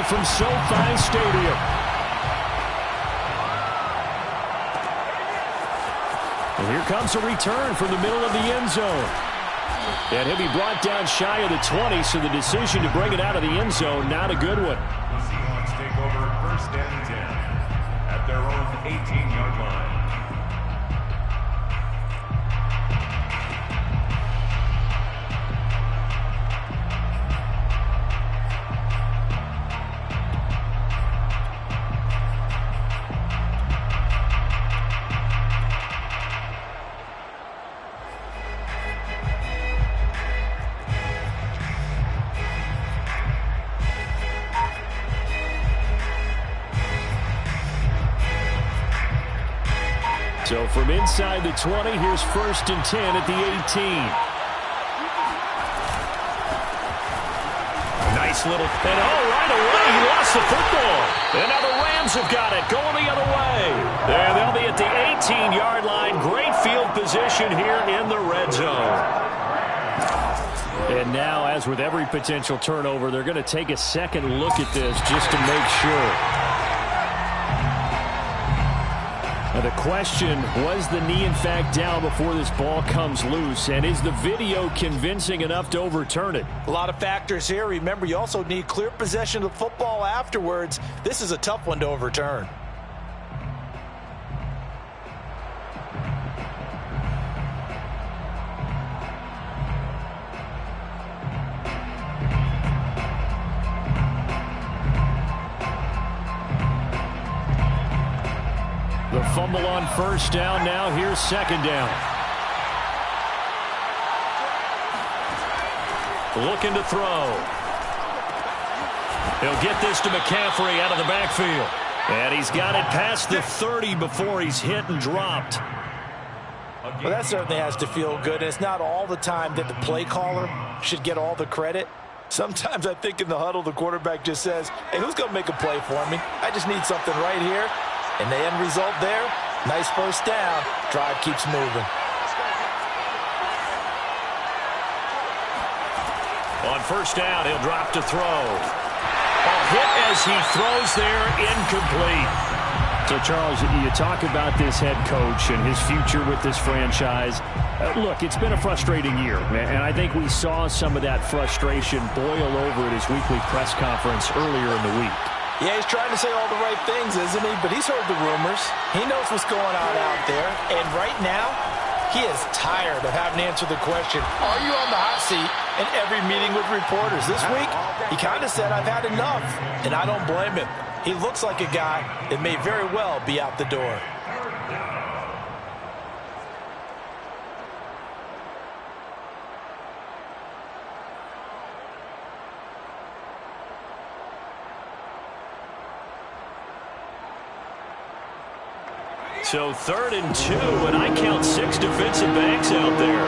from SoFi Stadium. And here comes a return from the middle of the end zone. And he'll be brought down shy of the 20, so the decision to bring it out of the end zone, not a good one. The Seahawks take over 1st and 10 at their own 18-yard line. So from inside the 20, here's 1st and 10 at the 18. Nice little, and right away, he lost the football. And now the Rams have got it, going the other way. And they'll be at the 18-yard line. Great field position here in the red zone. And now, as with every potential turnover, they're going to take a second look at this just to make sure. Now the question, was the knee in fact down before this ball comes loose? And is the video convincing enough to overturn it? A lot of factors here. Remember, you also need clear possession of the football afterwards. This is a tough one to overturn. The fumble on 1st down. Now here's 2nd down. Looking to throw. He'll get this to McCaffrey out of the backfield. And he's got it past the 30 before he's hit and dropped. Well, that certainly has to feel good. It's not all the time that the play caller should get all the credit. Sometimes I think in the huddle, the quarterback just says, hey, who's going to make a play for me? I just need something right here. And the end result there, nice 1st down. Drive keeps moving. On 1st down, he'll drop to throw. A hit as he throws there, incomplete. So, Charles, you talk about this head coach and his future with this franchise. Look, it's been a frustrating year, and I think we saw some of that frustration boil over at his weekly press conference earlier in the week. Yeah, he's trying to say all the right things, isn't he? But he's heard the rumors. He knows what's going on out there. And right now, he is tired of having to answer the question, are you on the hot seat in every meeting with reporters? This week, he kind of said, I've had enough. And I don't blame him. He looks like a guy that may very well be out the door. So 3rd and 2, and I count 6 defensive backs out there.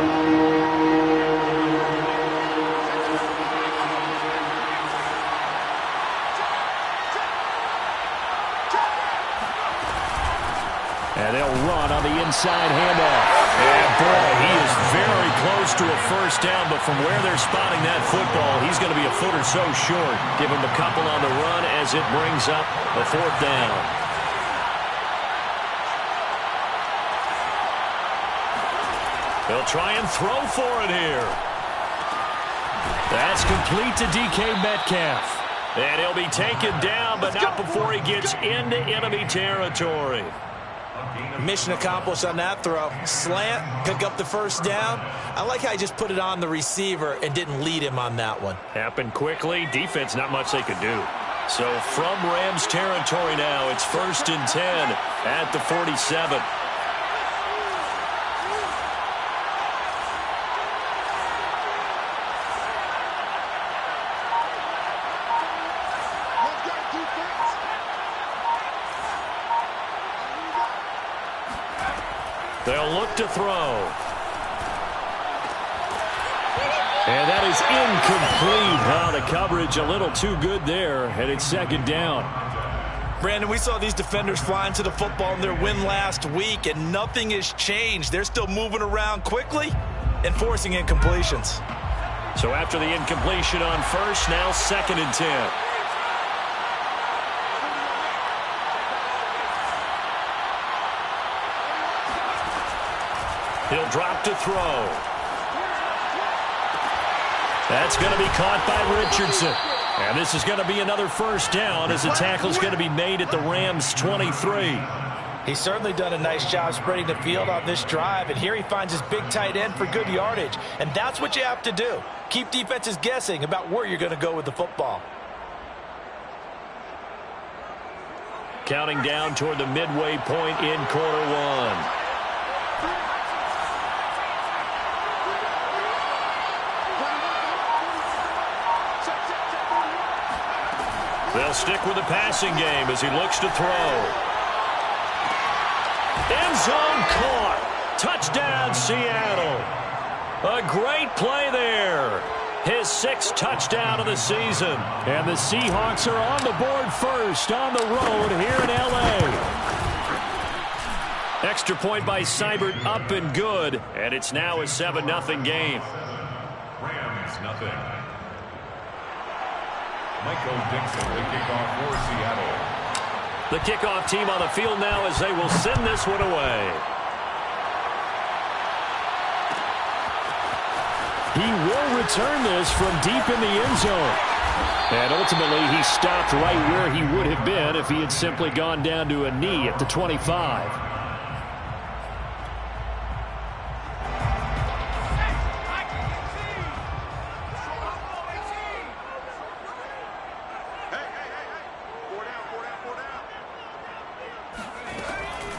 And they'll run on the inside handoff. And boy, he is very close to a 1st down, but from where they're spotting that football, he's going to be a foot or so short. Give him a couple on the run as it brings up a 4th down. They'll try and throw for it here. That's complete to DK Metcalf. And he'll be taken down, but not before he gets into enemy territory. Mission accomplished on that throw. Slant, pick up the 1st down. I like how he just put it on the receiver and didn't lead him on that one. Happened quickly. Defense, not much they could do. So from Rams territory now, it's 1st and 10 at the 47. They'll look to throw. And that is incomplete. Oh, the coverage a little too good there, and it's 2nd down. Brandon, we saw these defenders flying to the football in their win last week, and nothing has changed. They're still moving around quickly and forcing incompletions. So after the incompletion on 1st, now 2nd and 10. He'll drop to throw. That's going to be caught by Richardson. And this is going to be another first down as the tackle's going to be made at the Rams' 23. He's certainly done a nice job spreading the field on this drive, and here he finds his big tight end for good yardage. And that's what you have to do. Keep defenses guessing about where you're going to go with the football. Counting down toward the midway point in quarter one. They'll stick with the passing game as he looks to throw. End zone caught. Touchdown, Seattle. A great play there. His 6th touchdown of the season. And the Seahawks are on the board first on the road here in L.A. Extra point by Seibert up and good. And it's now a 7-0 game. Rams, nothing. Michael Dixon, the kickoff for Seattle. The kickoff team on the field now as they will send this one away. He will return this from deep in the end zone. And ultimately, he stopped right where he would have been if he had simply gone down to a knee at the 25.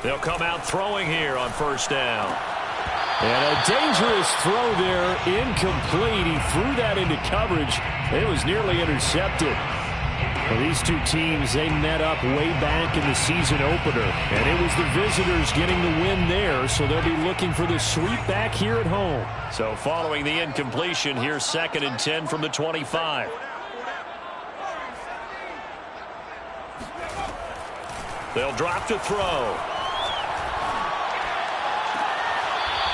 They'll come out throwing here on first down. And a dangerous throw there, incomplete. He threw that into coverage. It was nearly intercepted. Well, these two teams, they met up way back in the season opener. And it was the visitors getting the win there, so they'll be looking for the sweep back here at home. So following the incompletion, here's 2nd and 10 from the 25. They'll drop to throw.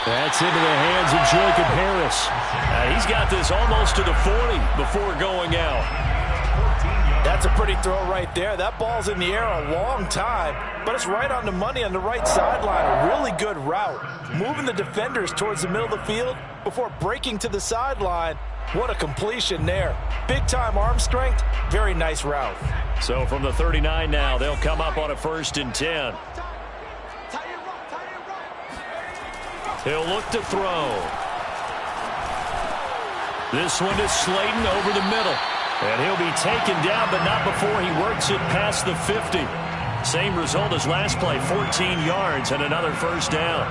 That's into the hands of Jacob Harris. He's got this almost to the 40 before going out. That's a pretty throw right there. That ball's in the air a long time, but it's right on the money on the right sideline. A really good route. Moving the defenders towards the middle of the field before breaking to the sideline. What a completion there. Big-time arm strength. Very nice route. So from the 39 now, they'll come up on a 1st and 10. He'll look to throw. This one is Slayton over the middle. And he'll be taken down, but not before he works it past the 50. Same result as last play, 14 yards and another first down.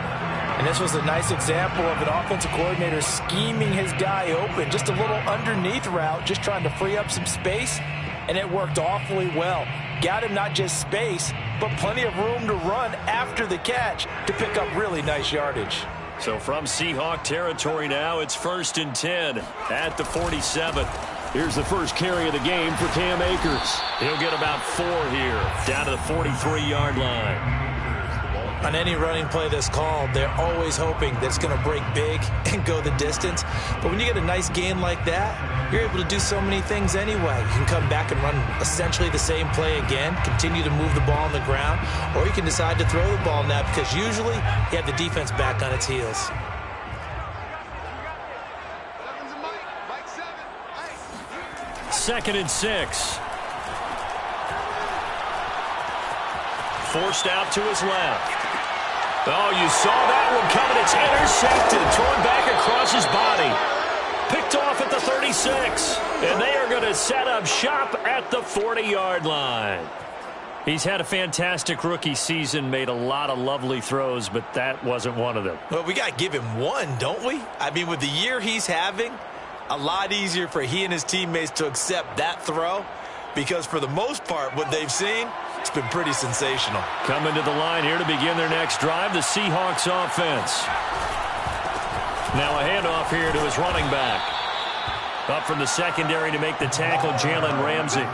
And this was a nice example of an offensive coordinator scheming his guy open. Just a little underneath route, just trying to free up some space. And it worked awfully well. Got him not just space, but plenty of room to run after the catch to pick up really nice yardage. So from Seahawk territory now, it's 1st and 10 at the 47. Here's the first carry of the game for Cam Akers. He'll get about 4 here, down to the 43-yard line. On any running play that's called, they're always hoping that it's going to break big and go the distance. But when you get a nice gain like that, you're able to do so many things anyway. You can come back and run essentially the same play again, continue to move the ball on the ground, or you can decide to throw the ball now because usually you have the defense back on its heels. Second and 6. Forced out to his left. Oh, you saw that one coming. It's intercepted, thrown back across his body. Picked off at the 36. And they are going to set up shop at the 40-yard line. He's had a fantastic rookie season, made a lot of lovely throws, but that wasn't one of them. Well, we got to give him one, don't we? I mean, with the year he's having, a lot easier for he and his teammates to accept that throw because for the most part, what they've seen, it's been pretty sensational. Coming to the line here to begin their next drive, the Seahawks offense. Now a handoff here to his running back. Up from the secondary to make the tackle, Jalen Ramsey.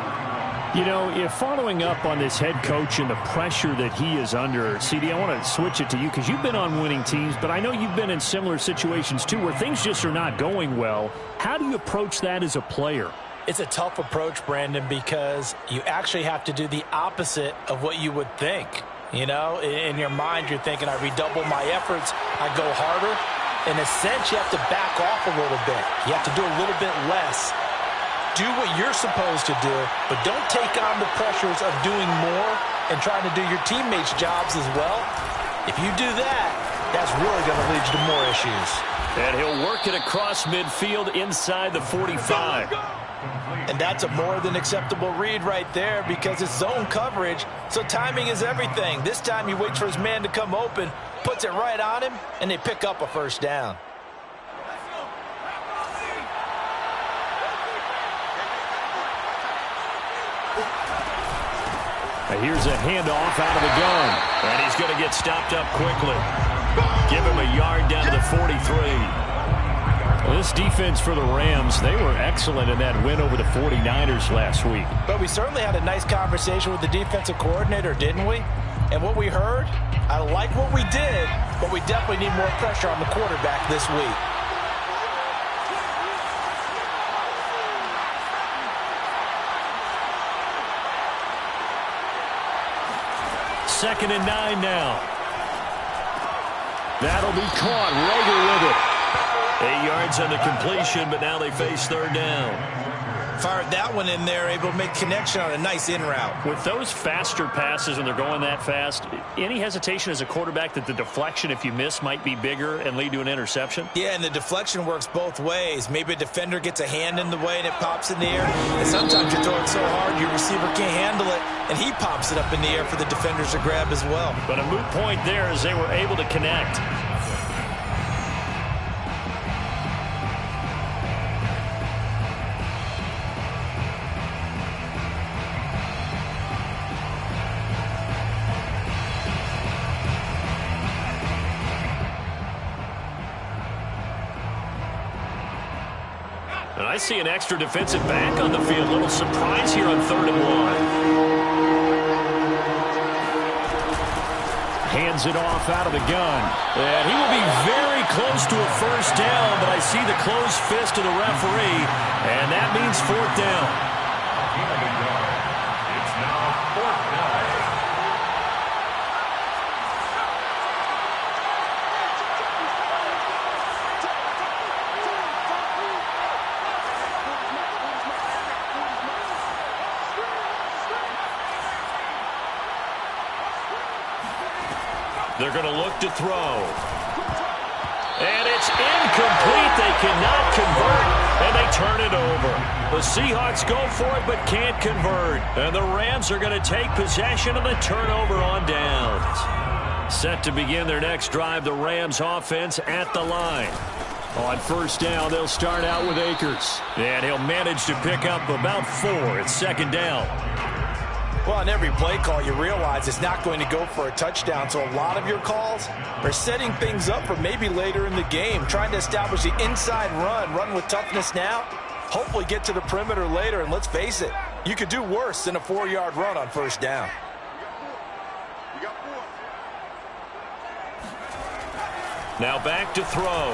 You know, if following up on this head coach and the pressure that he is under, CD, I want to switch it to you because you've been on winning teams, but I know you've been in similar situations too where things just are not going well. How do you approach that as a player? It's a tough approach, Brandon, because you actually have to do the opposite of what you would think. You know, in your mind, you're thinking, I redouble my efforts, I go harder. In a sense, you have to back off a little bit. You have to do a little bit less. Do what you're supposed to do, but don't take on the pressures of doing more and trying to do your teammates' jobs as well. If you do that, that's really going to lead you to more issues. And he'll work it across midfield inside the 45. And that's a more than acceptable read right there because it's zone coverage, so timing is everything. This time he waits for his man to come open, puts it right on him, and they pick up a first down. Here's a handoff out of the gun. And he's going to get stopped up quickly. Give him a yard down to the 43. Well, this defense for the Rams, they were excellent in that win over the 49ers last week. But we certainly had a nice conversation with the defensive coordinator, didn't we? And what we heard, I like what we did, but we definitely need more pressure on the quarterback this week. Second and 9 now. That'll be caught. Rager with it. 8 yards on the completion, but now they face third down. Fired that one in there, able to make connection on a nice in route. With those faster passes when they're going that fast, any hesitation as a quarterback that the deflection, if you miss, might be bigger and lead to an interception? Yeah, and the deflection works both ways. Maybe a defender gets a hand in the way and it pops in the air. And sometimes you throw it so hard your receiver can't handle it, and he pops it up in the air for the defenders to grab as well. But a moot point there as they were able to connect. I see an extra defensive back on the field. A little surprise here on 3rd and 1. Hands it off out of the gun. And he will be very close to a first down, but I see the closed fist of the referee, and that means 4th down. It's now 4th down. They're going to look to throw. And it's incomplete. They cannot convert, and they turn it over. The Seahawks go for it but can't convert. And the Rams are going to take possession of the turnover on downs. Set to begin their next drive, the Rams offense at the line. On first down, they'll start out with Akers. And he'll manage to pick up about 4. It's 2nd down. Well, on every play call, you realize it's not going to go for a touchdown. So a lot of your calls are setting things up for maybe later in the game, trying to establish the inside run with toughness now, hopefully get to the perimeter later. And let's face it, you could do worse than a 4-yard run on first down. Now back to throw.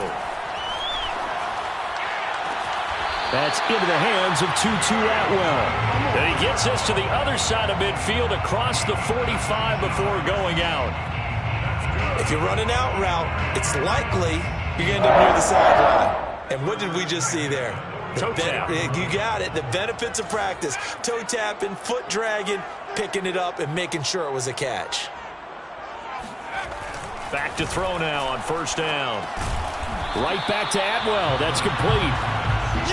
That's into the hands of Tutu Atwell. And he gets us to the other side of midfield across the 45 before going out. If you're running out route, it's likely you're going to end up near the sideline. And what did we just see there? Toe tap. You got it. The benefits of practice. Toe tapping, foot dragging, picking it up, and making sure it was a catch. Back to throw now on first down. Right back to Atwell. That's complete.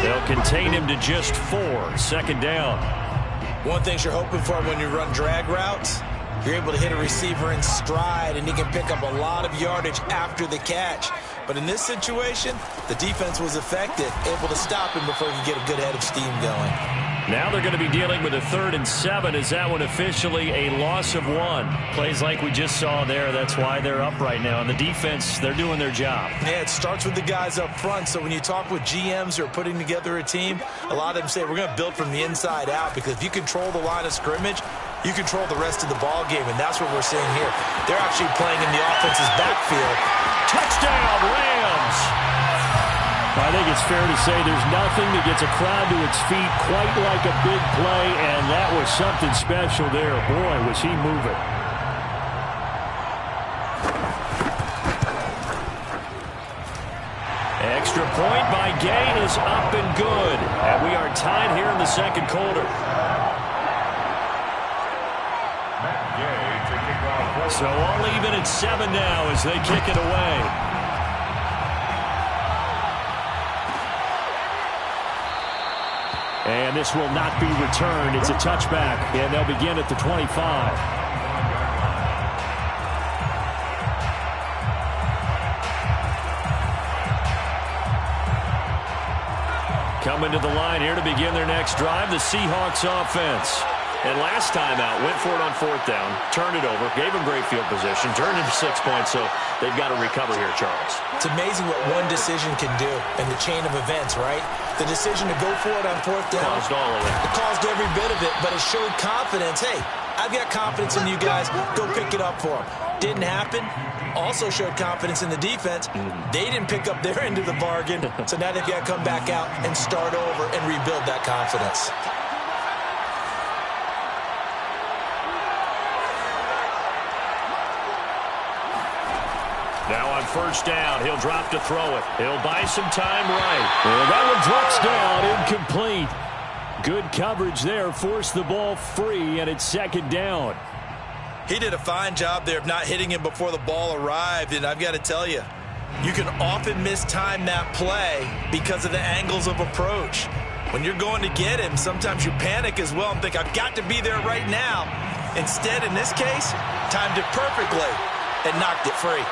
They'll contain him to just 4. 2nd down. One thing you're hoping for when you run drag routes, you're able to hit a receiver in stride, and he can pick up a lot of yardage after the catch. But in this situation, the defense was effective, able to stop him before he could get a good head of steam going. Now they're going to be dealing with a 3rd and 7. Is that one officially a loss of 1? Plays like we just saw there. That's why they're up right now. And the defense, they're doing their job. Yeah, it starts with the guys up front. So when you talk with GMs who are putting together a team, a lot of them say we're going to build from the inside out, because if you control the line of scrimmage, you control the rest of the ball game, and that's what we're seeing here. They're actually playing in the offense's backfield. Touchdown, Rams! I think it's fair to say there's nothing that gets a crowd to its feet quite like a big play, and that was something special there. Boy, was he moving. Extra point by Gay is up and good. And we are tied here in the second quarter. So all even at 7 now as they kick it away. And this will not be returned. It's a touchback, and they'll begin at the 25. Coming to the line here to begin their next drive, the Seahawks offense. And last time out, went for it on 4th down, turned it over, gave them great field position, turned into 6 points, so they've got to recover here, Charles. It's amazing what one decision can do in the chain of events, right? The decision to go for it on 4th down. Caused all of it. It caused every bit of it, but it showed confidence. Hey, I've got confidence in you guys. Go pick it up for them. Didn't happen. Also showed confidence in the defense. They didn't pick up their end of the bargain, so now they've got to come back out and start over and rebuild that confidence. Now on 1st down, he'll drop to throw it. He'll buy some time right. Well, that one drops down, incomplete. Good coverage there, forced the ball free, and it's 2nd down. He did a fine job there of not hitting him before the ball arrived, and I've got to tell you, you can often mistime that play because of the angles of approach. When you're going to get him, sometimes you panic as well and think, I've got to be there right now. Instead, in this case, timed it perfectly and knocked it free.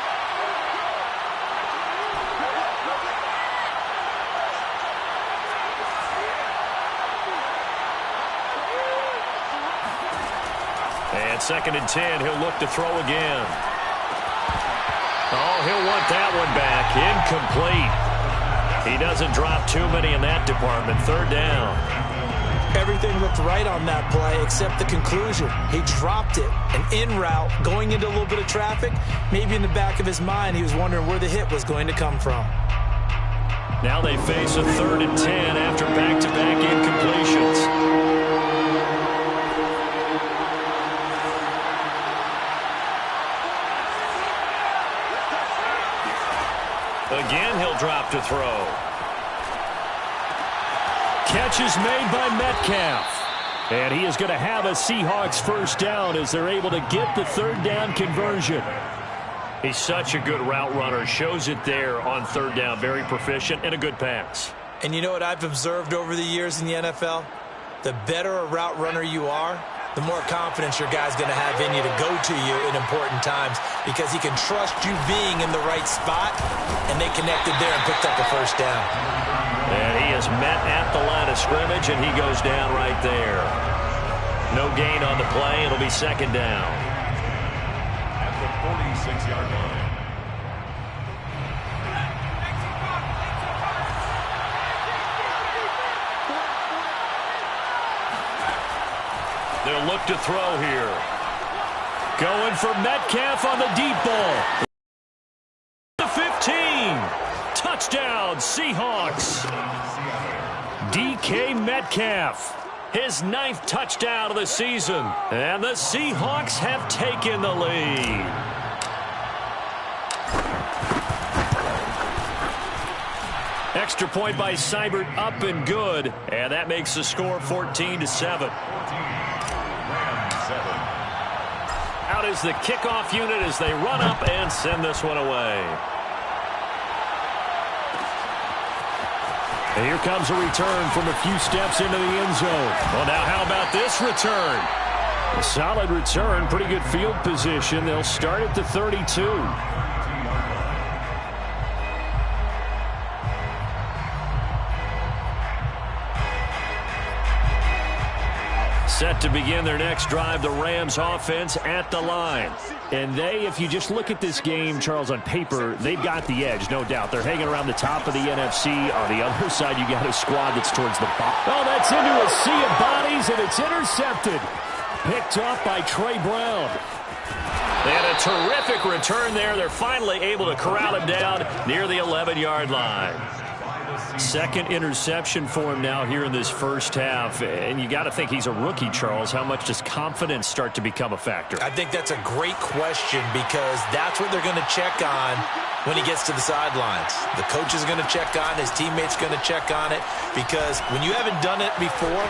And 2nd and 10, he'll look to throw again. Oh, he'll want that one back. Incomplete. He doesn't drop too many in that department. 3rd down. Everything looked right on that play except the conclusion. He dropped it. An in route, going into a little bit of traffic. Maybe in the back of his mind, he was wondering where the hit was going to come from. Now they face a 3rd and 10 after back-to-back incompletions. Again, he'll drop to throw. Catch is made by Metcalf. And he is going to have a Seahawks 1st down as they're able to get the 3rd down conversion. He's such a good route runner. Shows it there on 3rd down. Very proficient and a good pass. And you know what I've observed over the years in the NFL? The better a route runner you are, the more confidence your guy's going to have in you to go to you in important times because he can trust you being in the right spot, and they connected there and picked up the 1st down. And he is met at the line of scrimmage, and he goes down right there. No gain on the play. It'll be 2nd down. At the 46-yard line. They'll look to throw here. Going for Metcalf on the deep ball. The 15. Touchdown, Seahawks. DK Metcalf. His 9th touchdown of the season. And the Seahawks have taken the lead. Extra point by Seibert, up and good. And that makes the score 14-7. Out is the kickoff unit as they run up and send this one away. And here comes a return from a few steps into the end zone. Well, now how about this return? A solid return, pretty good field position. They'll start at the 32. Set to begin their next drive, the Rams offense at the line. And they, if you just look at this game, Charles, on paper, they've got the edge, no doubt. They're hanging around the top of the NFC. On the other side, you got a squad that's towards the bottom. Oh, that's into a sea of bodies, and it's intercepted. Picked off by Trey Brown. And a terrific return there. They're finally able to corral him down near the 11-yard line. Second interception for him now here in this first half. And you got to think he's a rookie, Charles. How much does confidence start to become a factor? I think that's a great question because that's what they're going to check on when he gets to the sidelines. The coach is going to check on, his teammates going to check on it, because when you haven't done it before,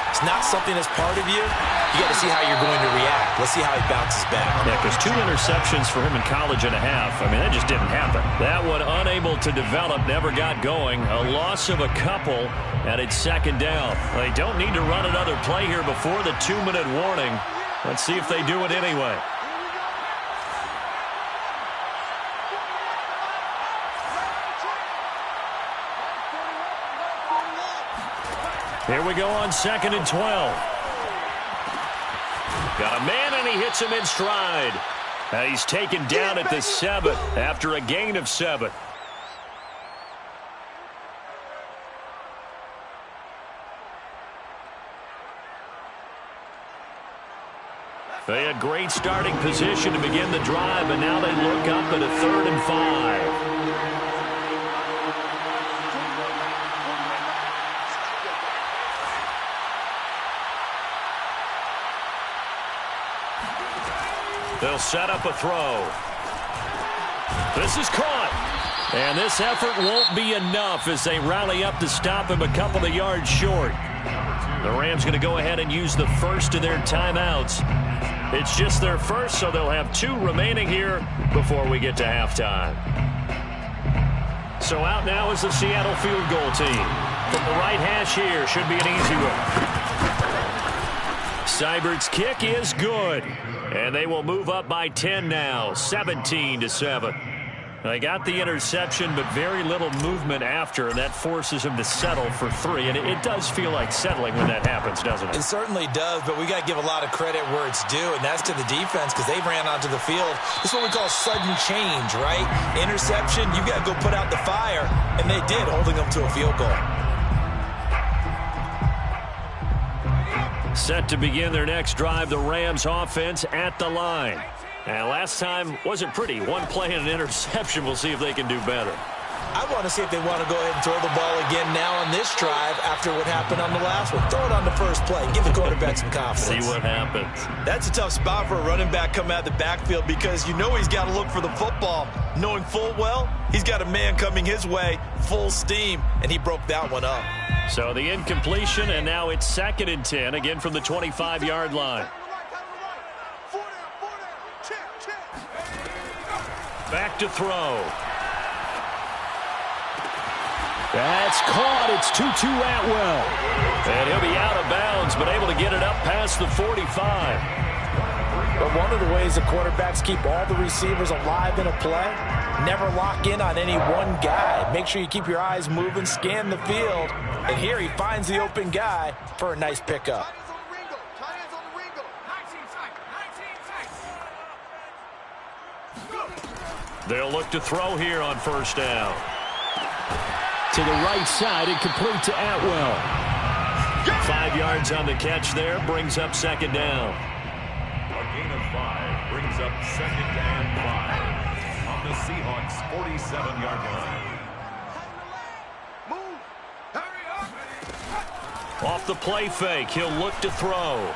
it's not something that's part of you. You got to see how you're going to react. Let's see how he bounces back. Yeah, because 2 interceptions for him in college and a half. I mean, that just didn't happen. That one unable to develop, never got going. A loss of a couple, and it's second down. They don't need to run another play here before the 2-minute warning. Let's see if they do it anyway. Here we go on 2nd and 12. Got a man, and he hits him in stride. And he's taken down at the 7 after a gain of 7. They had great starting position to begin the drive, and now they look up at a 3rd and 5. They'll set up a throw. This is caught. And this effort won't be enough as they rally up to stop him a couple of yards short. The Rams going to go ahead and use the first of their timeouts. It's just their first, so they'll have 2 remaining here before we get to halftime. So out now is the Seattle field goal team. From the right hash here, should be an easy one. Seibert's kick is good. And they will move up by 10 now, 17-7. They got the interception, but very little movement after, and that forces him to settle for 3. And it does feel like settling when that happens, doesn't it? It certainly does, but we got to give a lot of credit where it's due, and that's to the defense because they ran onto the field. This is what we call sudden change, right? Interception, you got to go put out the fire, and they did, holding them to a field goal. Set to begin their next drive, the Rams offense at the line. And last time wasn't pretty. 1 play and an interception. We'll see if they can do better. I want to see if they want to go ahead and throw the ball again now on this drive after what happened on the last one. Throw it on the first play. Give the quarterback some confidence. See what happens. That's a tough spot for a running back coming out of the backfield because you know he's got to look for the football, knowing full well he's got a man coming his way, full steam, and he broke that one up. So the incompletion, and now it's 2nd and 10, again from the 25-yard line. Back to throw. That's caught. It's Tutu Atwell. And he'll be out of bounds, but able to get it up past the 45. But one of the ways the quarterbacks keep all the receivers alive in a play, never lock in on any one guy. Make sure you keep your eyes moving, scan the field. And here he finds the open guy for a nice pickup. They'll look to throw here on first down. To the right side and complete to Atwell. 5 yards on the catch there, brings up 2nd down. A gain of 5 brings up 2nd and 5 on the Seahawks' 47-yard line. Off the play fake, he'll look to throw.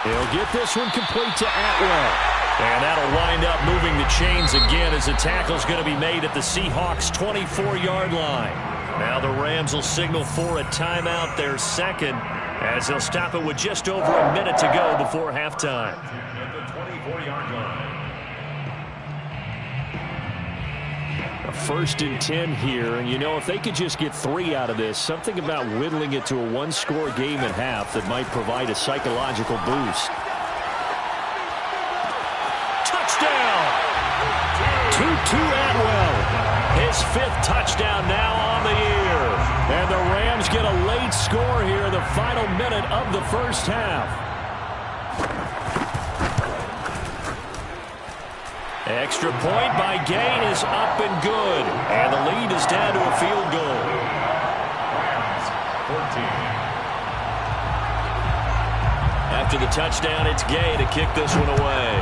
He'll get this one complete to Atwell. And that'll wind up moving the chains again as the tackle's going to be made at the Seahawks' 24-yard line. Now the Rams will signal for a timeout, their 2nd, as they'll stop it with just over a minute to go before halftime. At the 24-yard line. A 1st and 10 here, and you know, if they could just get 3 out of this, something about whittling it to a 1-score game at half that might provide a psychological boost. Touchdown! Tutu Atwell, his 5th touchdown now on the year. And the Rams get a late score here in the final minute of the first half. Extra point by Gain is up and good. And the lead is down to a field goal. Rams 14. After the touchdown, it's Gay to kick this one away.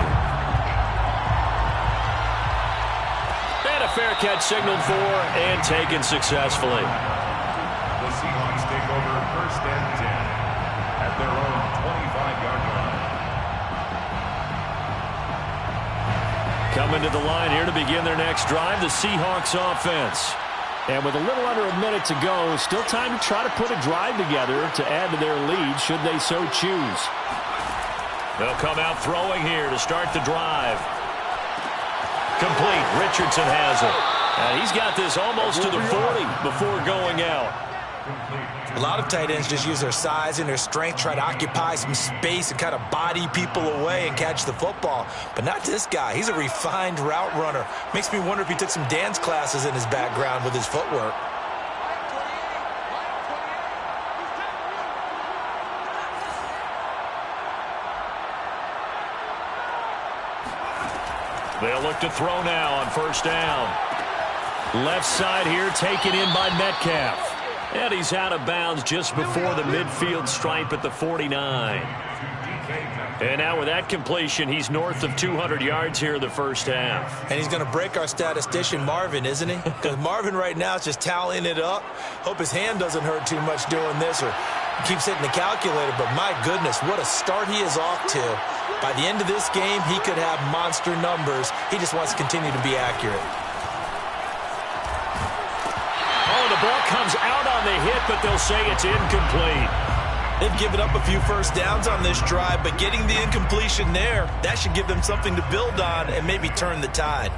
And a fair catch signaled for and taken successfully. The Seahawks take over 1st and 10 at their own 25-yard line. Coming to the line here to begin their next drive, the Seahawks offense. And with a little under a minute to go, still time to try to put a drive together to add to their lead should they so choose. They'll come out throwing here to start the drive. Complete. Richardson has it. And he's got this almost to the 40 before going out. A lot of tight ends just use their size and their strength, try to occupy some space and kind of body people away and catch the football. But not this guy. He's a refined route runner. Makes me wonder if he took some dance classes in his background with his footwork. They'll look to throw now on 1st down. Left side here taken in by Metcalf. And he's out of bounds just before the midfield stripe at the 49. And now with that completion, he's north of 200 yards here in the 1st half. And he's going to break our statistician Marvin, isn't he? Because Marvin right now is just tallying it up. Hope his hand doesn't hurt too much doing this, or he keeps hitting the calculator. But my goodness, what a start he is off to. By the end of this game, he could have monster numbers. He just wants to continue to be accurate. Oh, the ball comes out on the hit, but they'll say it's incomplete. They've given up a few 1st downs on this drive, but getting the incompletion there, that should give them something to build on and maybe turn the tide.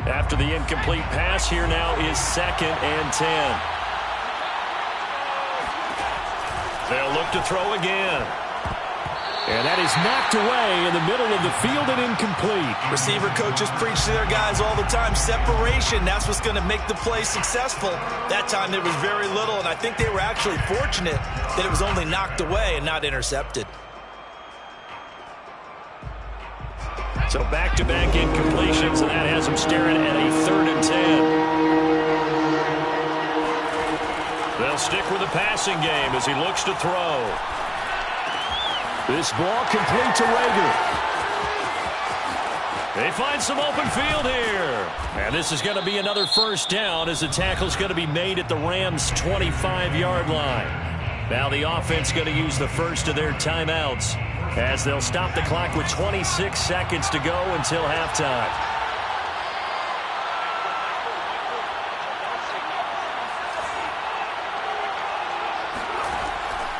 After the incomplete pass, here now is 2nd and 10. They'll look to throw again. And that is knocked away in the middle of the field and incomplete. Receiver coaches preach to their guys all the time. Separation, that's what's going to make the play successful. That time there was very little, and I think they were actually fortunate that it was only knocked away and not intercepted. So back-to-back incompletions, and that has them staring at a 3rd and 10. They'll stick with the passing game as he looks to throw. This ball complete to Rager. They find some open field here. And this is going to be another 1st down as the tackle's going to be made at the Rams' 25-yard line. Now the offense going to use the first of their timeouts as they'll stop the clock with 26 seconds to go until halftime.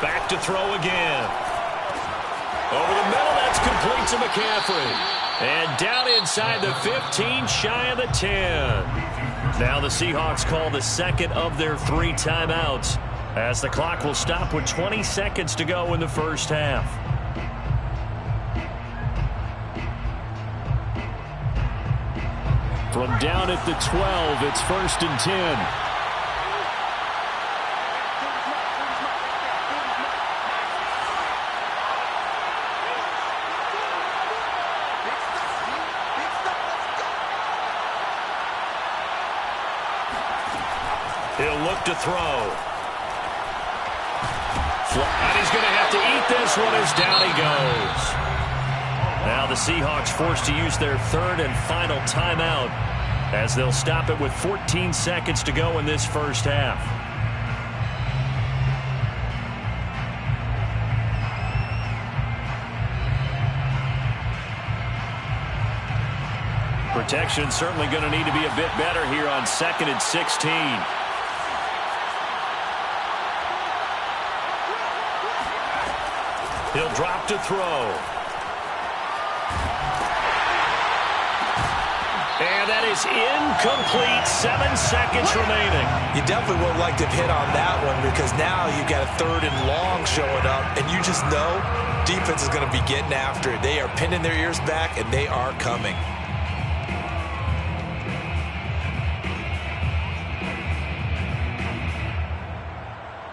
Back to throw again. Over the middle, that's complete to McCaffrey. And down inside the 15, shy of the 10. Now the Seahawks call the 2nd of their 3 timeouts as the clock will stop with 20 seconds to go in the 1st half. From down at the 12, it's 1st and 10. He'll look to throw. And he's going to have to eat this one as down he goes. Now the Seahawks forced to use their 3rd and final timeout as they'll stop it with 14 seconds to go in this 1st half. Protection certainly going to need to be a bit better here on 2nd and 16. He'll drop to throw. And that is incomplete. 7 seconds remaining. You definitely would like to hit on that one because now you've got a 3rd and long showing up, and you just know defense is going to be getting after it. They are pinning their ears back, and they are coming.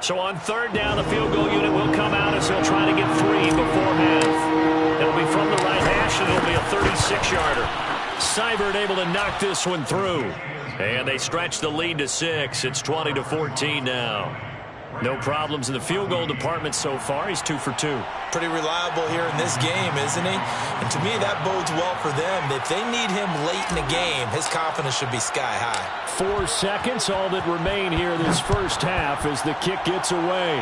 So on 3rd down, the field goal unit will come out as they'll try to get 3 before half. It'll be from the right hash, and it'll be a 36-yarder. Seibert able to knock this one through. And they stretch the lead to 6. It's 20-14 now. No problems in the field goal department so far. He's 2 for 2. Pretty reliable here in this game, isn't he? And to me, that bodes well for them. If they need him late in the game, his confidence should be sky high. 4 seconds, all that remain here this first half as the kick gets away.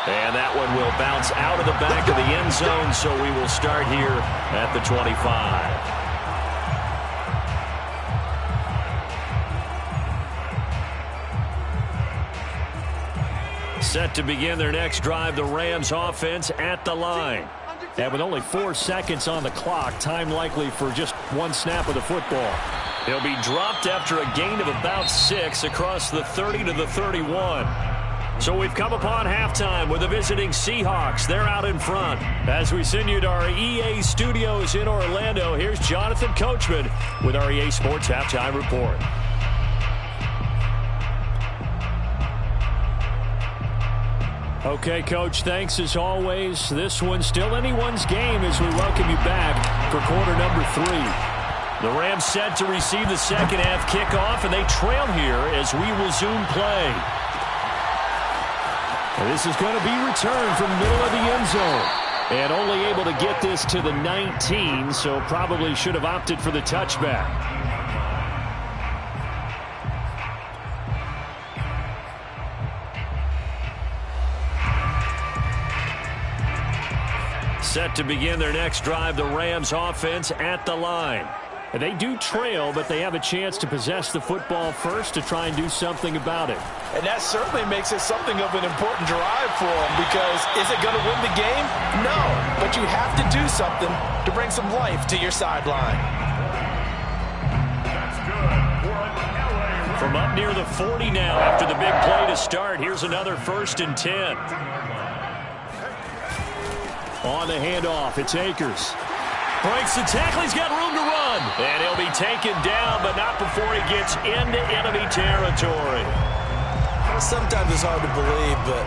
And that one will bounce out of the back of the end zone, so we will start here at the 25. Set to begin their next drive, the Rams offense at the line. And with only 4 seconds on the clock, time likely for just one snap of the football. He'll be dropped after a gain of about 6 across the 30 to the 31. So we've come upon halftime with the visiting Seahawks. They're out in front. As we send you to our EA studios in Orlando, here's Jonathan Coachman with our EA Sports Halftime Report. Okay, Coach, thanks as always. This one's still anyone's game as we welcome you back for quarter number 3. The Rams set to receive the second half kickoff, and they trail here as we resume play. And this is going to be returned from the middle of the end zone. And only able to get this to the 19, so probably should have opted for the touchback. Set to begin their next drive, the Rams offense at the line. And they do trail, but they have a chance to possess the football first to try and do something about it. And that certainly makes it something of an important drive for them, because is it going to win the game? No, but you have to do something to bring some life to your sideline. From up near the 40 now after the big play to start, here's another 1st and 10. On the handoff, it's Akers. Breaks the tackle, he's got room to run. And he'll be taken down, but not before he gets into enemy territory. Sometimes it's hard to believe, but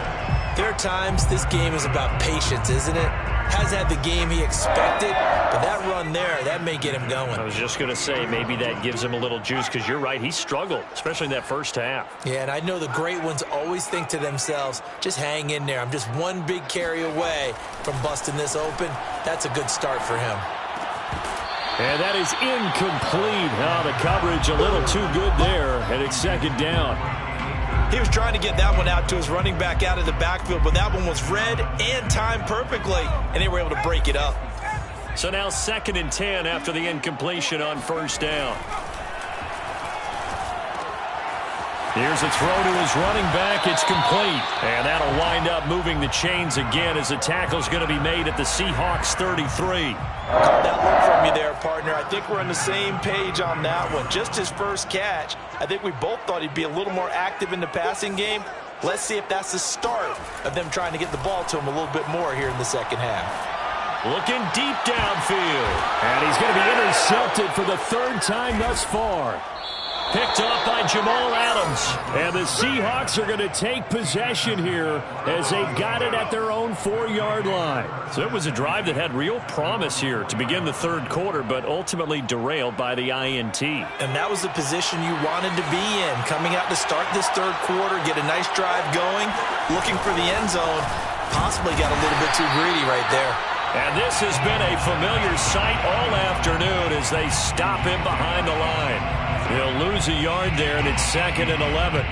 there are times this game is about patience, isn't it? Hasn't had the game he expected, but that run there, that may get him going. I was just going to say, maybe that gives him a little juice, because you're right, he struggled, especially in that first half. Yeah, and I know the great ones always think to themselves, just hang in there. I'm just one big carry away from busting this open. That's a good start for him. And that is incomplete. Oh, the coverage a little too good there, and it's 2nd down. He was trying to get that one out to his running back out of the backfield, but that one was read and timed perfectly, and they were able to break it up. So now 2nd and 10 after the incompletion on 1st down. Here's a throw to his running back. It's complete. And that'll wind up moving the chains again as the tackle's going to be made at the Seahawks 33. Caught that look from you there, partner. I think we're on the same page on that one. Just his first catch. I think we both thought he'd be a little more active in the passing game. Let's see if that's the start of them trying to get the ball to him a little bit more here in the second half. Looking deep downfield. And he's going to be intercepted for the 3rd time thus far. Picked up by Jamal Adams. And the Seahawks are going to take possession here as they've got it at their own 4-yard line. So it was a drive that had real promise here to begin the 3rd quarter, but ultimately derailed by the INT. And that was the position you wanted to be in. Coming out to start this 3rd quarter, get a nice drive going, looking for the end zone. Possibly got a little bit too greedy right there. And this has been a familiar sight all afternoon as they stop him behind the line. He'll lose a yard there, and it's 2nd and 11.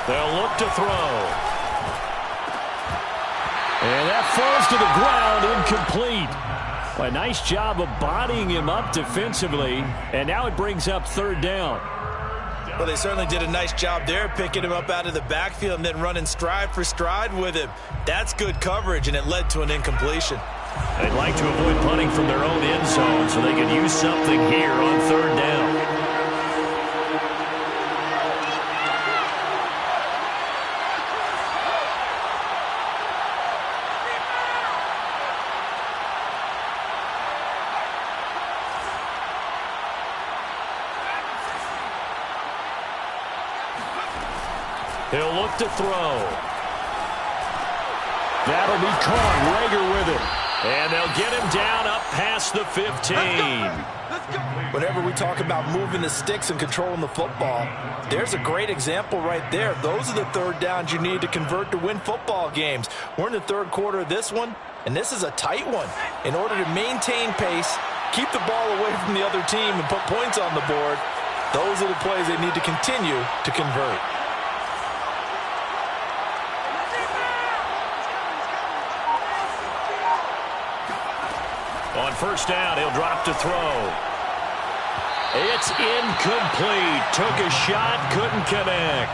They'll look to throw. And that falls to the ground, incomplete. Well, a nice job of bodying him up defensively, and now it brings up 3rd down. Well, they certainly did a nice job there, picking him up out of the backfield and then running stride for stride with him. That's good coverage, and it led to an incompletion. They'd like to avoid punting from their own end zone so they could use something here on 3rd down. He'll look to throw. That'll be caught. Rager with it. And they'll get him down up past the 15. Whenever we talk about moving the sticks and controlling the football, there's a great example right there. Those are the third downs you need to convert to win football games. We're in the third quarter of this one, and this is a tight one. In order to maintain pace, keep the ball away from the other team, and put points on the board, those are the plays they need to continue to convert. On first down, he'll drop to throw. It's incomplete. Took a shot, couldn't connect.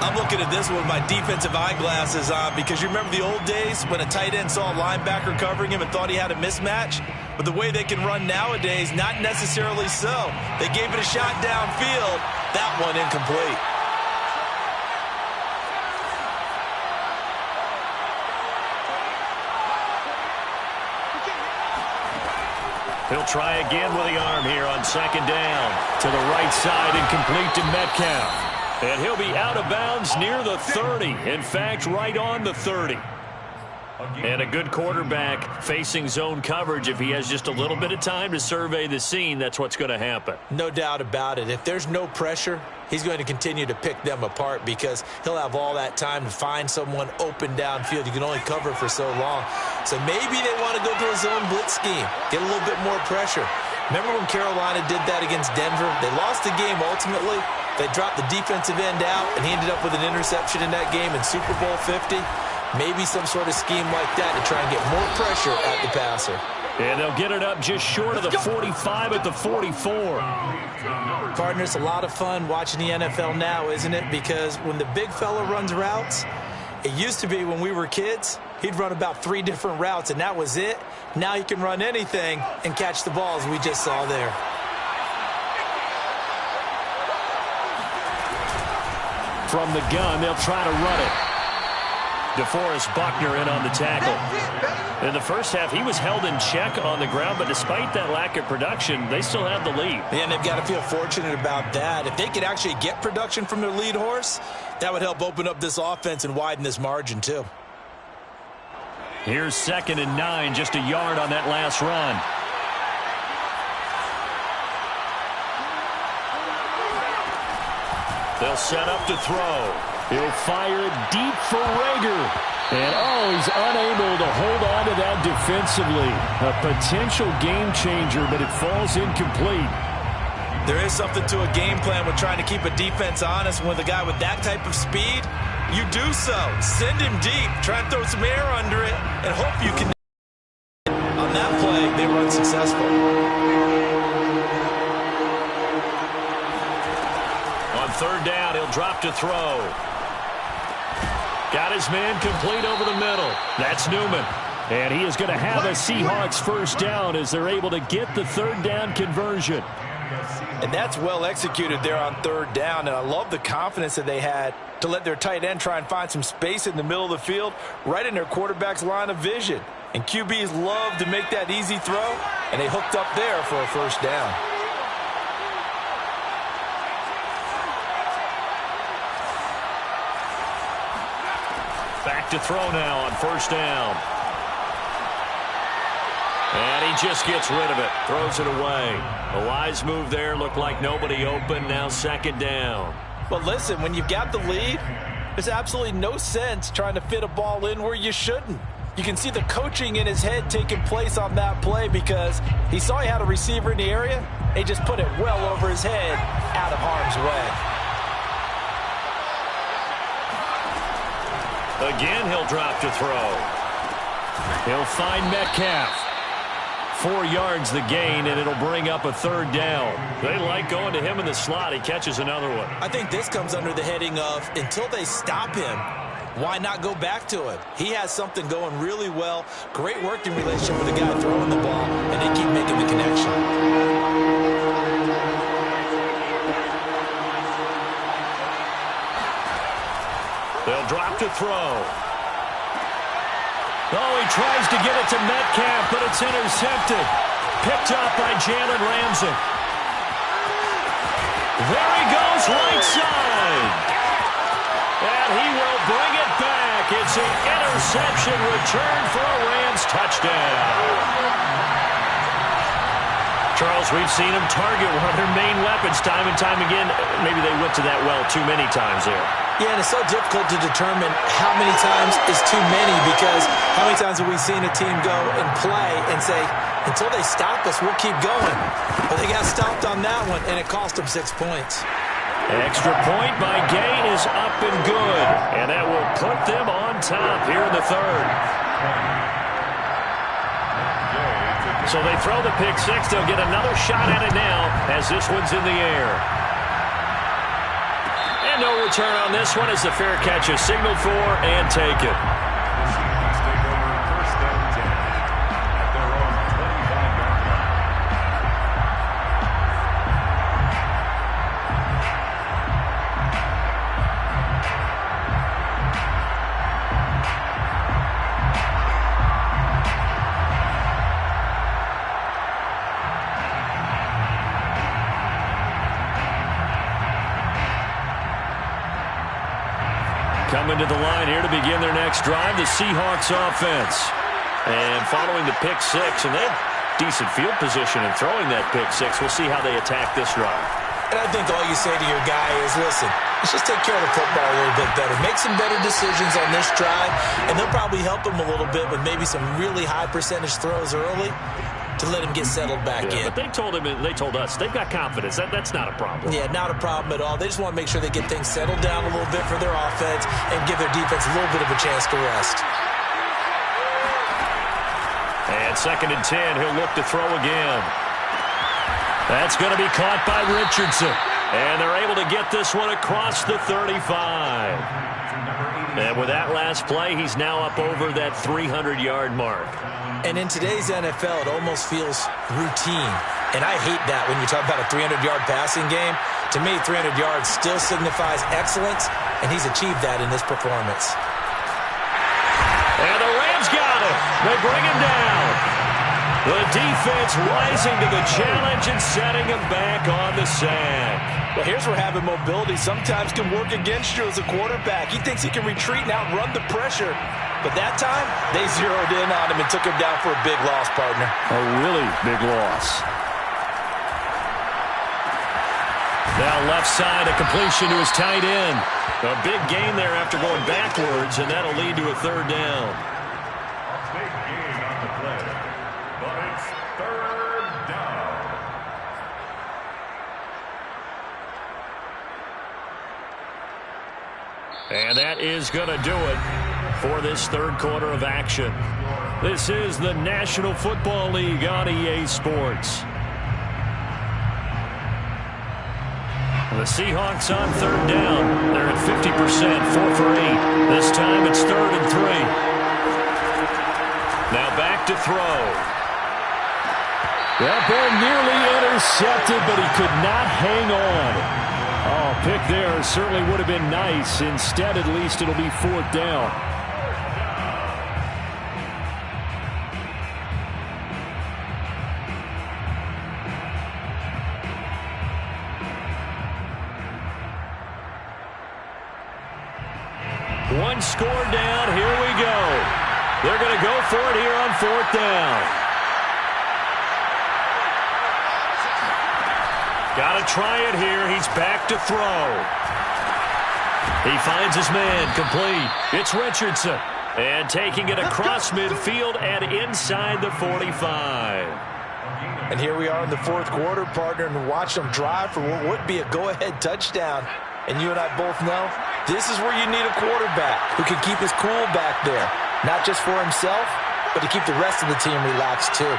I'm looking at this one with my defensive eyeglasses on, because you remember the old days when a tight end saw a linebacker covering him and thought he had a mismatch? But the way they can run nowadays, not necessarily so. They gave it a shot downfield. That one incomplete. He'll try again with the arm here on second down. To the right side and complete to Metcalf. And he'll be out of bounds near the 30. In fact, right on the 30. And a good quarterback facing zone coverage. If he has just a little bit of time to survey the scene, that's what's going to happen. No doubt about it. If there's no pressure, he's going to continue to pick them apart, because he'll have all that time to find someone open downfield. You can only cover for so long. So maybe they want to go to a zone blitz scheme, get a little bit more pressure. Remember when Carolina did that against Denver? They lost the game ultimately. They dropped the defensive end out, and he ended up with an interception in that game in Super Bowl 50. Maybe some sort of scheme like that to try and get more pressure at the passer. And they'll get it up just short of the 45 at the 44. Partners, a lot of fun watching the NFL now, isn't it? Because when the big fella runs routes, it used to be when we were kids, he'd run about 3 different routes, and that was it. Now he can run anything and catch the ball, as we just saw there. From the gun, they'll try to run it. DeForest Buckner in on the tackle. In the first half, he was held in check on the ground, but despite that lack of production, they still have the lead. And they've got to feel fortunate about that. If they could actually get production from their lead horse, that would help open up this offense and widen this margin too. Here's 2nd and 9, just a yard on that last run. They'll set up to throw. He'll fire it deep for Rager. And, he's unable to hold on to that defensively. A potential game changer, but it falls incomplete. There is something to a game plan with trying to keep a defense honest. With a guy with that type of speed, you do so. Send him deep. Try and throw some air under it and hope you can. On that play, they were unsuccessful. On third down, he'll drop to throw. Got his man complete over the middle. That's Newman. And he is going to have a Seahawks first down as they're able to get the third down conversion. And that's well executed there on third down. And I love the confidence that they had to let their tight end try and find some space in the middle of the field, right in their quarterback's line of vision. And QBs love to make that easy throw, and they hooked up there for a first down. Back to throw now on first down. And he just gets rid of it. Throws it away. A wise move there. Looked like nobody open. Now 2nd down. But listen, when you've got the lead, there's absolutely no sense trying to fit a ball in where you shouldn't. You can see the coaching in his head taking place on that play, because he saw he had a receiver in the area. He just put it well over his head, out of harm's way. Again, he'll drop to throw. He'll find Metcalf. 4 yards the gain, and it'll bring up a third down. They like going to him in the slot. He catches another one. I think this comes under the heading of, until they stop him, why not go back to it? He has something going really well. Great working relationship with the guy throwing the ball, and they keep making the connection. They'll drop to throw. He tries to get it to Metcalf, but it's intercepted. Picked up by Jalen Ramsey. There he goes, right side. interception returned for a Rams touchdown. Charles, we've seen him target one of their main weapons time and time again. Maybe they went to that well too many times there. Yeah, and it's so difficult to determine how many times is too many, because how many times have we seen a team go and play and say, until they stop us, we'll keep going. But they got stopped on that one, and it cost them 6 points. Extra point by Gain is up and good. And that will put them on top here in the third. So they throw the pick six. They'll get another shot at it now as this one's in the air. And no return on this one as the fair catch is signaled for and taken. The Seahawks take over first and 10 at their own 25-yard line. Coming to the line here to begin their next drive, the Seahawks offense. And following the pick six, and they have decent field position in throwing that pick six. We'll see how they attack this drive. And I think all you say to your guy is, listen, let's just take care of the football a little bit better. Make some better decisions on this drive, and they'll probably help him a little bit with maybe some really high percentage throws early to let him get settled back in. But they told us they've got confidence. That's not a problem. Yeah, not a problem at all. They just want to make sure they get things settled down a little bit for their offense and give their defense a little bit of a chance to rest. And 2nd and 10, he'll look to throw again. That's going to be caught by Richardson. And they're able to get this one across the 35. And with that last play, he's now up over that 300-yard mark. And in today's NFL, it almost feels routine. And I hate that when you talk about a 300-yard passing game. To me, 300 yards still signifies excellence, and he's achieved that in this performance. And the Rams got it. They bring him down. The defense rising to the challenge and setting him back on the sack. Well, here's where having mobility sometimes can work against you as a quarterback. He thinks he can retreat and outrun the pressure. But that time, they zeroed in on him and took him down for a big loss, partner. A really big loss. Now left side, a completion to his tight end. A big gain there after going backwards, and that'll lead to a third down. A big gain on the play, but it's third down. And that is going to do it for this third quarter of action. This is the National Football League on EA Sports. The Seahawks on third down. They're at 50%, 4 for 8. This time it's 3rd and 3. Now back to throw. That ball nearly intercepted, but he could not hang on. Oh, pick there certainly would have been nice. Instead, at least it'll be 4th down. One score down. Here we go. They're going to go for it here on 4th down. Got to try it here. He's back to throw. He finds his man complete. It's Richardson. And taking it across midfield and inside the 45. And here we are in the 4th quarter, partner, and watch them drive for what would be a go-ahead touchdown. And you and I both know this is where you need a quarterback who can keep his cool back there. Not just for himself, but to keep the rest of the team relaxed too.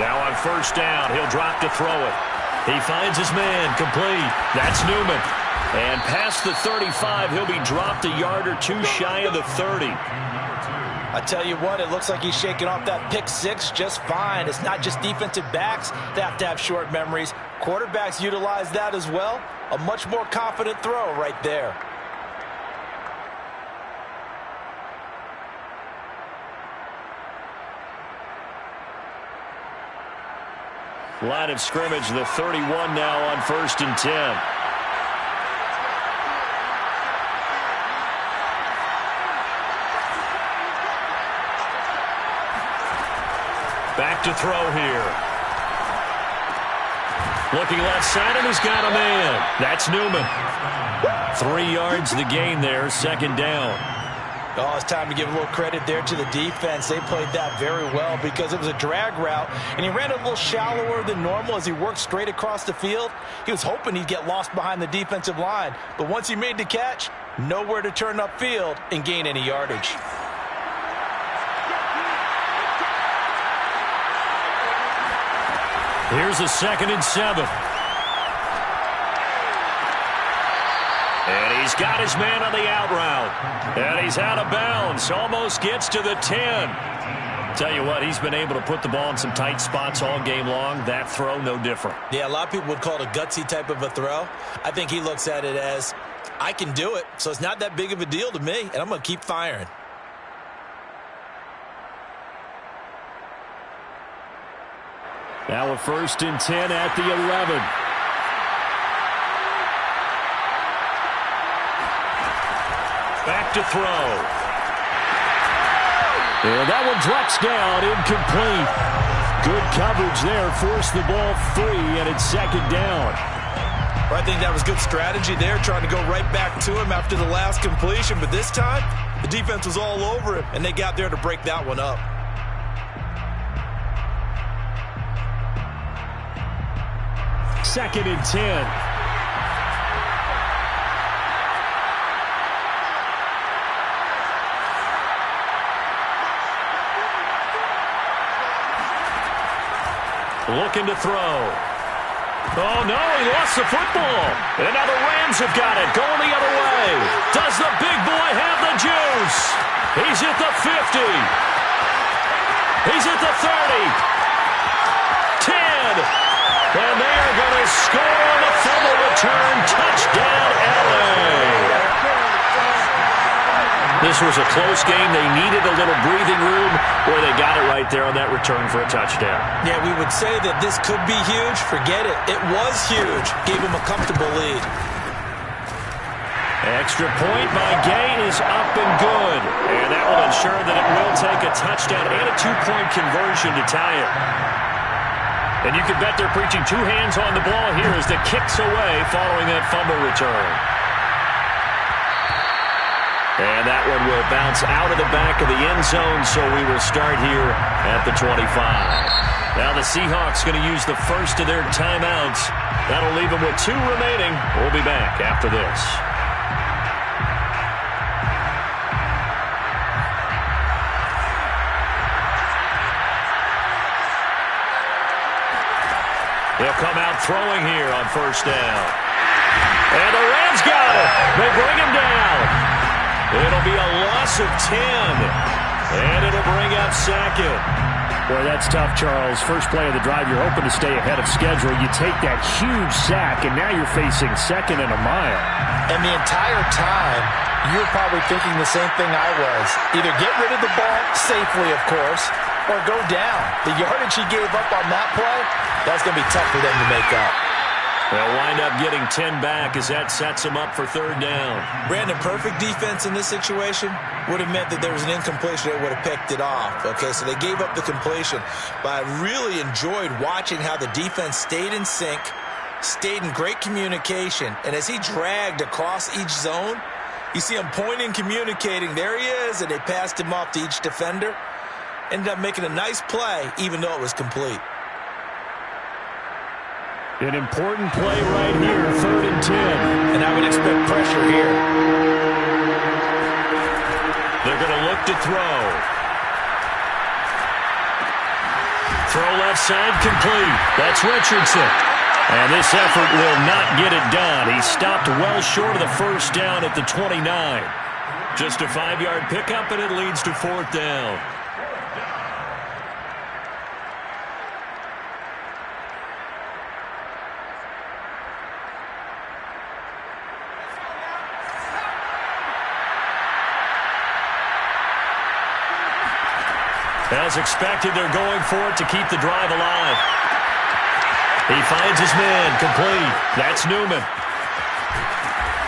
Now on 1st down, he'll drop to throw it. He finds his man complete. That's Newman. And past the 35, he'll be dropped a yard or two shy of the 30. I tell you what, it looks like he's shaking off that pick six just fine. It's not just defensive backs that have to have short memories. Quarterbacks utilize that as well. A much more confident throw right there. Line of scrimmage, the 31 now on 1st and 10. back to throw here. Looking left side, and he's got a man. That's Newman. 3 yards the gain there, second down. Oh, it's time to give a little credit there to the defense. They played that very well because it was a drag route, and he ran a little shallower than normal as he worked straight across the field. He was hoping he'd get lost behind the defensive line, but once he made the catch, nowhere to turn upfield and gain any yardage. Here's a 2nd and 7. And he's got his man on the out route. And he's out of bounds. Almost gets to the 10. Tell you what, he's been able to put the ball in some tight spots all game long. That throw, no different. Yeah, a lot of people would call it a gutsy type of a throw. I think he looks at it as, I can do it, so it's not that big of a deal to me, and I'm going to keep firing. Now a 1st and 10 at the 11. Back to throw. And that one drops down, incomplete. Good coverage there, forced the ball free, and it's 2nd down. Well, I think that was good strategy there, trying to go right back to him after the last completion. But this time, the defense was all over him, and they got there to break that one up. Second and 10. Looking to throw. Oh, no, he lost the football. And now the Rams have got it, going the other way. Does the big boy have the juice? He's at the 50. He's at the 30. 10. And they are going to score on the fumble return. Touchdown, LA. This was a close game. They needed a little breathing room. Boy, they got it right there on that return for a touchdown. Yeah, we would say that this could be huge. Forget it. It was huge. Gave him a comfortable lead. Extra point by Gay is up and good. And that will ensure that it will take a touchdown and a 2-point conversion to tie it. And you can bet they're preaching 2 hands on the ball here as the kick's away following that fumble return. And that one will bounce out of the back of the end zone, so we will start here at the 25. Now the Seahawks going to use the first of their timeouts. That'll leave them with 2 remaining. We'll be back after this. They'll come out throwing here on 1st down. And the Rams got it. They bring him down. It'll be a loss of 10. And it'll bring up 2nd. Boy, that's tough, Charles. First play of the drive, you're hoping to stay ahead of schedule. You take that huge sack, and now you're facing 2nd and a mile. And the entire time, you're probably thinking the same thing I was. Either get rid of the ball, safely, of course, or go down. The yardage he gave up on that play, that's going to be tough for them to make up. They'll wind up getting 10 back as that sets them up for 3rd down. Brandon, perfect defense in this situation would have meant that there was an incompletion that would have picked it off. Okay, so they gave up the completion. But I really enjoyed watching how the defense stayed in sync, stayed in great communication. And as he dragged across each zone, you see him pointing, communicating. There he is, and they passed him off to each defender. Ended up making a nice play, even though it was complete. An important play right here, 3rd and 10. And I would expect pressure here. They're going to look to throw. Throw left side complete. That's Richardson. And this effort will not get it done. He stopped well short of the 1st down at the 29. Just a 5-yard pickup, and it leads to 4th down. As expected, they're going for it to keep the drive alive. He finds his man, complete. That's Newman.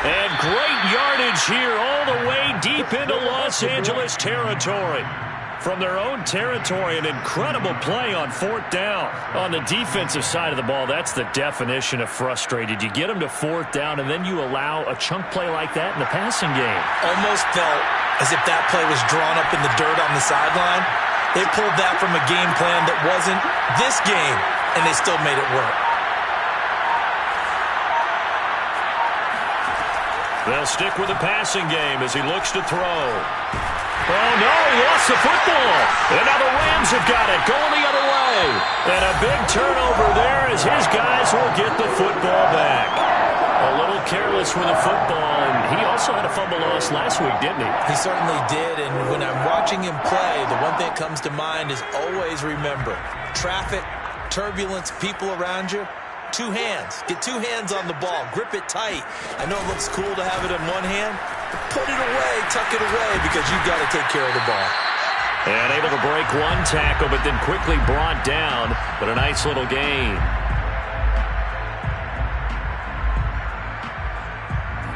And great yardage here all the way deep into Los Angeles territory. From their own territory, an incredible play on 4th down. On the defensive side of the ball, that's the definition of frustrated. You get them to 4th down, and then you allow a chunk play like that in the passing game. Almost felt as if that play was drawn up in the dirt on the sideline. They pulled that from a game plan that wasn't this game, and they still made it work. They'll stick with the passing game as he looks to throw. Oh, no, he lost the football. And now the Rams have got it, going the other way. And a big turnover there as his guys will get the football back. A little careless with the football, and he also had a fumble loss last week, didn't he? He certainly did, and when I'm watching him play, the one thing that comes to mind is always remember, traffic, turbulence, people around you, 2 hands. Get 2 hands on the ball. Grip it tight. I know it looks cool to have it in one hand, but put it away, tuck it away, because you've got to take care of the ball. And able to break 1 tackle, but then quickly brought down, but a nice little gain.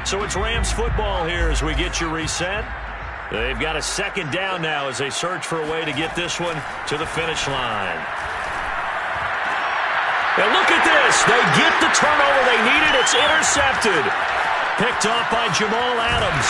So it's Rams football here as we get you reset. They've got a 2nd down now as they search for a way to get this one to the finish line. And look at this. They get the turnover they needed. It's intercepted. Picked off by Jamal Adams.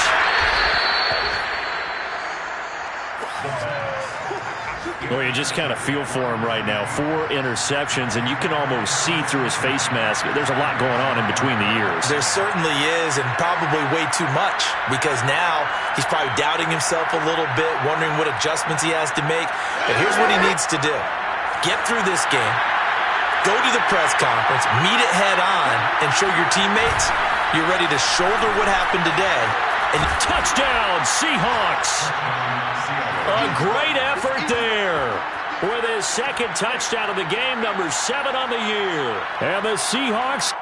Well, you just kind of feel for him right now. 4 interceptions, and you can almost see through his face mask. There's a lot going on in between the ears. There certainly is, and probably way too much, because now he's probably doubting himself a little bit, wondering what adjustments he has to make. But here's what he needs to do. Get through this game. Go to the press conference, meet it head on, and show your teammates you're ready to shoulder what happened today. And touchdown, Seahawks! A great effort there with his 2nd touchdown of the game, number 7 on the year. And the Seahawks...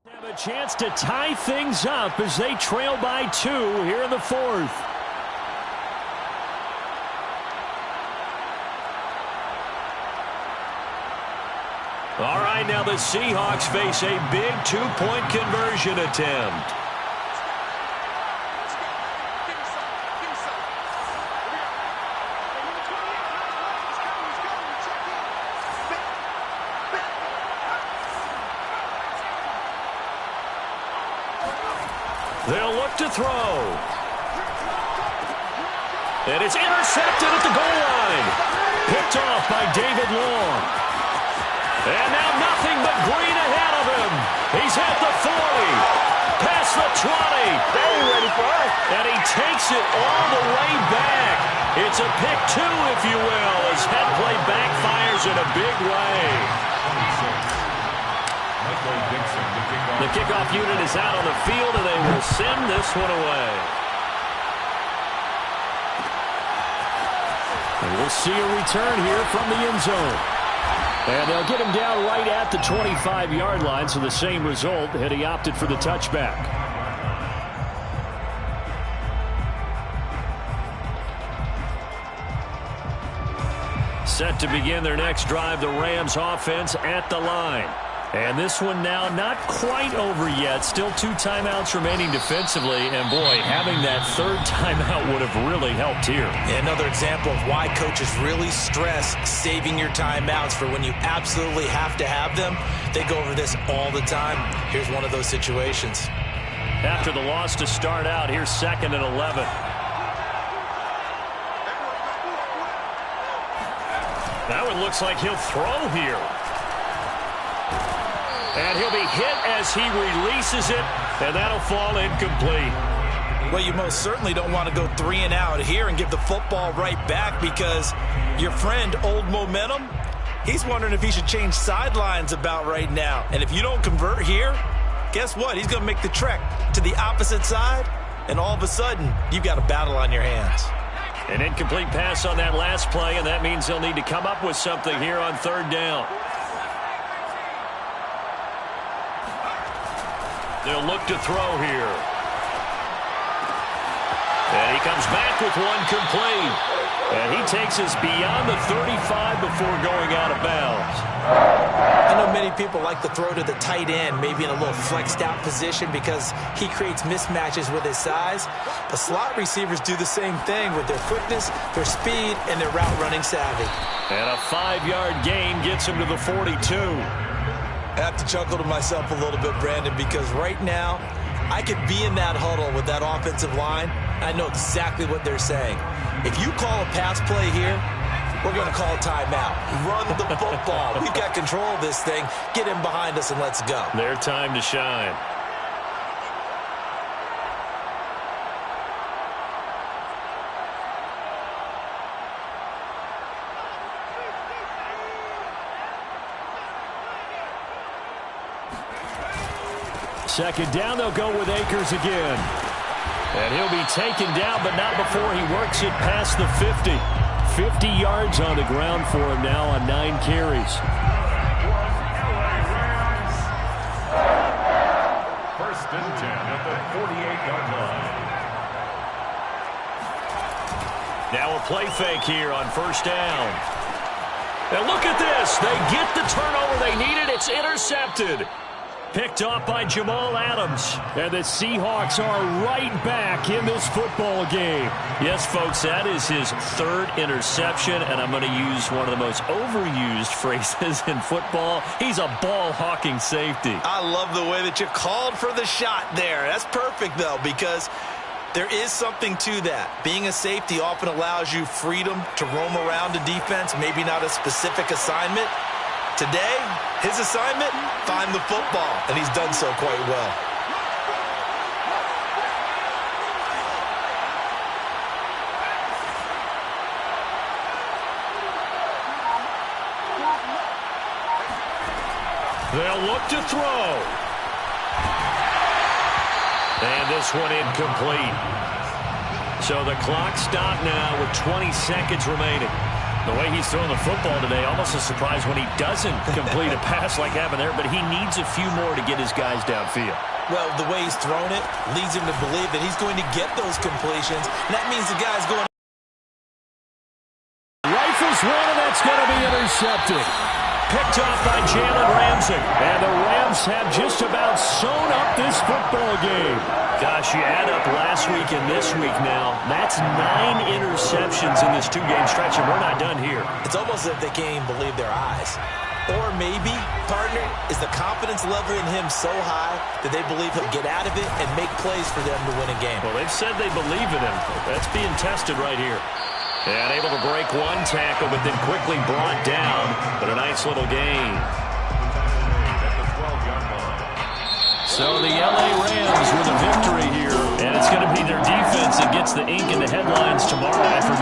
have a chance to tie things up as they trail by 2 here in the 4th. All right, now the Seahawks face a big 2-point conversion attempt. They'll look to throw. And it's intercepted at the goal line. Picked off by David Long. And now nothing but green ahead of him. He's at the 40. Past the 20. ready for us. And he takes it all the way back. It's a pick 2, if you will, as head play backfires in a big way. The kickoff unit is out on the field, and they will send this one away. And we'll see a return here from the end zone. And they'll get him down right at the 25-yard line, so the same result had he opted for the touchback. Set to begin their next drive, the Rams offense at the line. And this one now not quite over yet. Still 2 timeouts remaining defensively. And, boy, having that 3rd timeout would have really helped here. Another example of why coaches really stress saving your timeouts for when you absolutely have to have them. They go over this all the time. Here's one of those situations. After the loss to start out, here's 2nd and 11. That one looks like he'll throw here. And he'll be hit as he releases it, and that'll fall incomplete. Well, you most certainly don't want to go 3 and out here and give the football right back, because your friend, Old Momentum, he's wondering if he should change sidelines about right now. And if you don't convert here, guess what? He's going to make the trek to the opposite side, and all of a sudden, you've got a battle on your hands. An incomplete pass on that last play, and that means they'll need to come up with something here on 3rd down. They'll look to throw here. And he comes back with one complete. And he takes us beyond the 35 before going out of bounds. I know many people like to throw to the tight end, maybe in a little flexed out position, because he creates mismatches with his size. The slot receivers do the same thing with their quickness, their speed, and their route running savvy. And a 5-yard gain gets him to the 42. I have to chuckle to myself a little bit, Brandon, because right now I could be in that huddle with that offensive line. I know exactly what they're saying. If you call a pass play here, we're going to call a timeout. Run the football. We've got control of this thing. Get him behind us and let's go. Their time to shine. Second down, they'll go with Akers again. And he'll be taken down, but not before he works it past the 50. 50 yards on the ground for him now on 9 carries. First and 10 at the 48-yard line. Now a play fake here on 1st down. And look at this. They get the turnover they needed. It's intercepted. Picked off by Jamal Adams. And the Seahawks are right back in this football game. Yes, folks, that is his 3rd interception, and I'm going to use one of the most overused phrases in football. He's a ball-hawking safety. I love the way that you called for the shot there. That's perfect, though, because there is something to that. Being a safety often allows you freedom to roam around a defense, maybe not a specific assignment. Today, his assignment, find the football, and he's done so quite well. They'll look to throw. And this one incomplete. So the clock stopped now with 20 seconds remaining. The way he's throwing the football today, almost a surprise when he doesn't complete a pass like happened there, but he needs a few more to get his guys downfield. Well, the way he's thrown it leads him to believe that he's going to get those completions. And that means the guy's going. Rifles one, and that's going to be intercepted. Picked off by Jalen Ramsey. And the Rams have just about sewn up this football game. Gosh, you add up last week and this week now. That's 9 interceptions in this 2-game stretch, and we're not done here. It's almost as if they can't even believe their eyes. Or maybe, partner, is the confidence level in him so high that they believe he'll get out of it and make plays for them to win a game. Well, they've said they believe in him. That's being tested right here. And able to break one tackle, but then quickly brought down. But a nice little gain. So the LA Rams with a victory here. And it's going to be their defense that gets the ink in the headlines tomorrow after